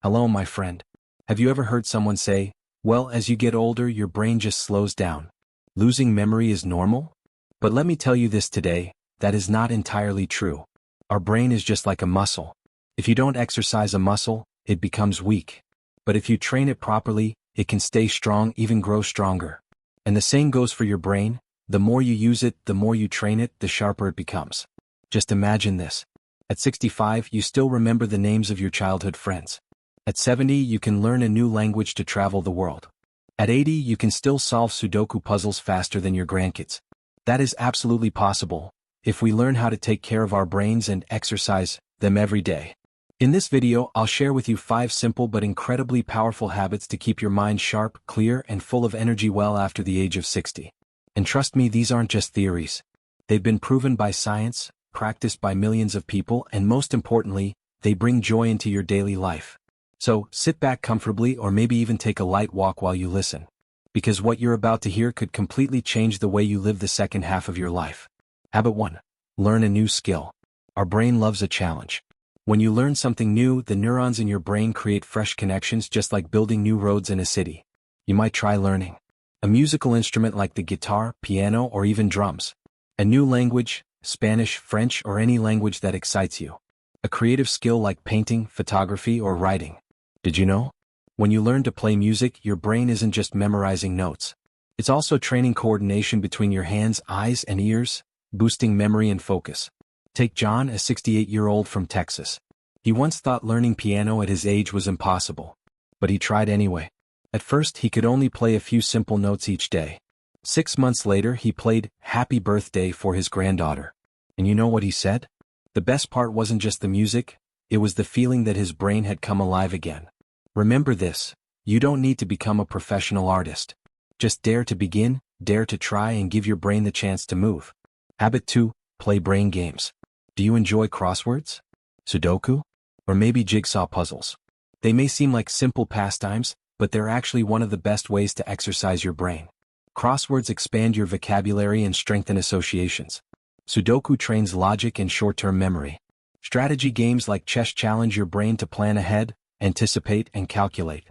Hello, my friend. Have you ever heard someone say, well, as you get older, your brain just slows down? Losing memory is normal? But let me tell you this today, that is not entirely true. Our brain is just like a muscle. If you don't exercise a muscle, it becomes weak. But if you train it properly, it can stay strong, even grow stronger. And the same goes for your brain. The more you use it, the more you train it, the sharper it becomes. Just imagine this. At 65, you still remember the names of your childhood friends. At 70, you can learn a new language to travel the world. At 80, you can still solve Sudoku puzzles faster than your grandkids. That is absolutely possible, if we learn how to take care of our brains and exercise them every day. In this video, I'll share with you 5 simple but incredibly powerful habits to keep your mind sharp, clear, and full of energy well after the age of 60. And trust me, these aren't just theories. They've been proven by science, practiced by millions of people, and most importantly, they bring joy into your daily life. So, sit back comfortably or maybe even take a light walk while you listen. Because what you're about to hear could completely change the way you live the second half of your life. Habit 1. Learn a new skill. Our brain loves a challenge. When you learn something new, the neurons in your brain create fresh connections, just like building new roads in a city. You might try learning a musical instrument like the guitar, piano, or even drums. A new language, Spanish, French, or any language that excites you. A creative skill like painting, photography, or writing. Did you know? When you learn to play music, your brain isn't just memorizing notes. It's also training coordination between your hands, eyes, and ears, boosting memory and focus. Take John, a 68-year-old from Texas. He once thought learning piano at his age was impossible. But he tried anyway. At first, he could only play a few simple notes each day. 6 months later, he played Happy Birthday for his granddaughter. And you know what he said? The best part wasn't just the music, it was the feeling that his brain had come alive again. Remember this, you don't need to become a professional artist. Just dare to begin, dare to try, and give your brain the chance to move. Habit 2, play brain games. Do you enjoy crosswords? Sudoku? Or maybe jigsaw puzzles? They may seem like simple pastimes, but they're actually one of the best ways to exercise your brain. Crosswords expand your vocabulary and strengthen associations. Sudoku trains logic and short-term memory. Strategy games like chess challenge your brain to plan ahead, anticipate, and calculate.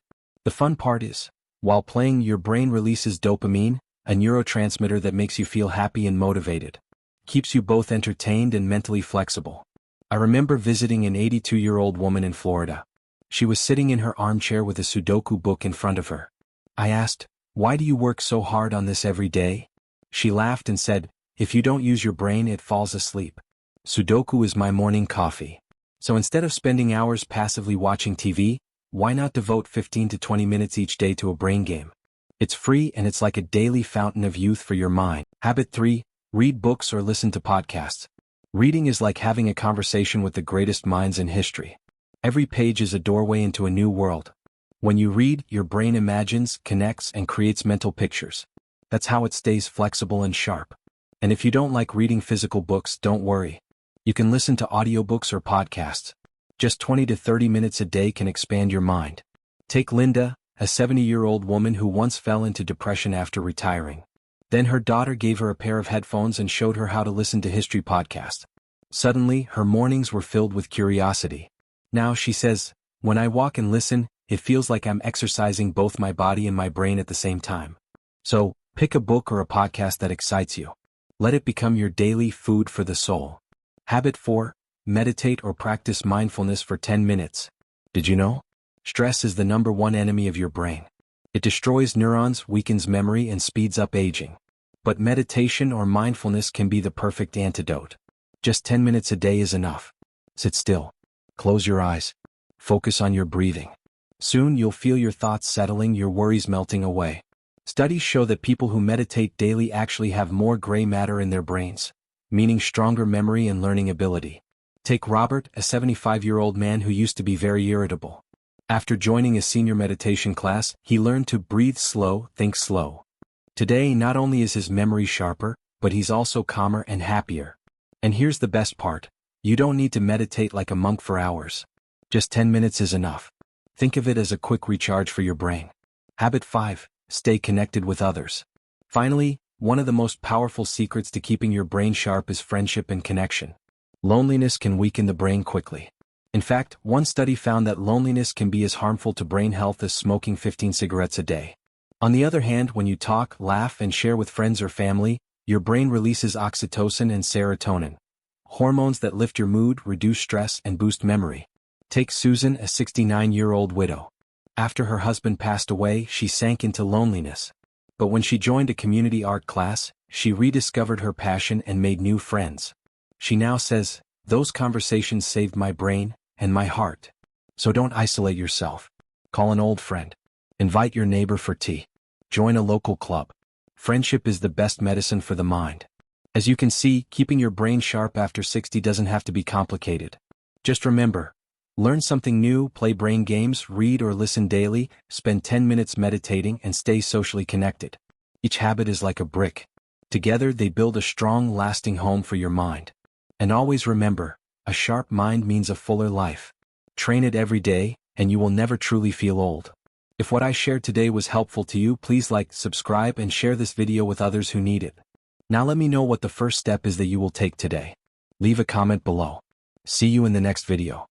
The fun part is, while playing, your brain releases dopamine, a neurotransmitter that makes you feel happy and motivated. Keeps you both entertained and mentally flexible. I remember visiting an 82-year-old woman in Florida. She was sitting in her armchair with a Sudoku book in front of her. I asked, "Why do you work so hard on this every day?" She laughed and said, "If you don't use your brain, it falls asleep. Sudoku is my morning coffee." So instead of spending hours passively watching TV, why not devote 15 to 20 minutes each day to a brain game? It's free and it's like a daily fountain of youth for your mind. Habit 3, read books or listen to podcasts. Reading is like having a conversation with the greatest minds in history. Every page is a doorway into a new world. When you read, your brain imagines, connects, and creates mental pictures. That's how it stays flexible and sharp. And if you don't like reading physical books, don't worry. You can listen to audiobooks or podcasts. Just 20 to 30 minutes a day can expand your mind. Take Linda, a 70-year-old woman who once fell into depression after retiring. Then her daughter gave her a pair of headphones and showed her how to listen to history podcasts. Suddenly, her mornings were filled with curiosity. Now she says, "When I walk and listen, it feels like I'm exercising both my body and my brain at the same time." So, pick a book or a podcast that excites you. Let it become your daily food for the soul. Habit 4, meditate or practice mindfulness for 10 minutes. Did you know? Stress is the #1 enemy of your brain. It destroys neurons, weakens memory, and speeds up aging. But meditation or mindfulness can be the perfect antidote. Just 10 minutes a day is enough. Sit still. Close your eyes. Focus on your breathing. Soon you'll feel your thoughts settling, your worries melting away. Studies show that people who meditate daily actually have more gray matter in their brains, meaning stronger memory and learning ability. Take Robert, a 75-year-old man who used to be very irritable. After joining a senior meditation class, he learned to breathe slow, think slow. Today, not only is his memory sharper, but he's also calmer and happier. And here's the best part. You don't need to meditate like a monk for hours. Just 10 minutes is enough. Think of it as a quick recharge for your brain. Habit 5, stay connected with others. Finally, one of the most powerful secrets to keeping your brain sharp is friendship and connection. Loneliness can weaken the brain quickly. In fact, one study found that loneliness can be as harmful to brain health as smoking 15 cigarettes a day. On the other hand, when you talk, laugh, and share with friends or family, your brain releases oxytocin and serotonin, hormones that lift your mood, reduce stress, and boost memory. Take Susan, a 69-year-old widow. After her husband passed away, she sank into loneliness. But when she joined a community art class, she rediscovered her passion and made new friends. She now says, "Those conversations saved my brain and my heart." So don't isolate yourself. Call an old friend. Invite your neighbor for tea. Join a local club. Friendship is the best medicine for the mind. As you can see, keeping your brain sharp after 60 doesn't have to be complicated. Just remember, learn something new, play brain games, read or listen daily, spend 10 minutes meditating, and stay socially connected. Each habit is like a brick. Together they build a strong, lasting home for your mind. And always remember, a sharp mind means a fuller life. Train it every day, and you will never truly feel old. If what I shared today was helpful to you, please like, subscribe, and share this video with others who need it. Now let me know what the first step is that you will take today. Leave a comment below. See you in the next video.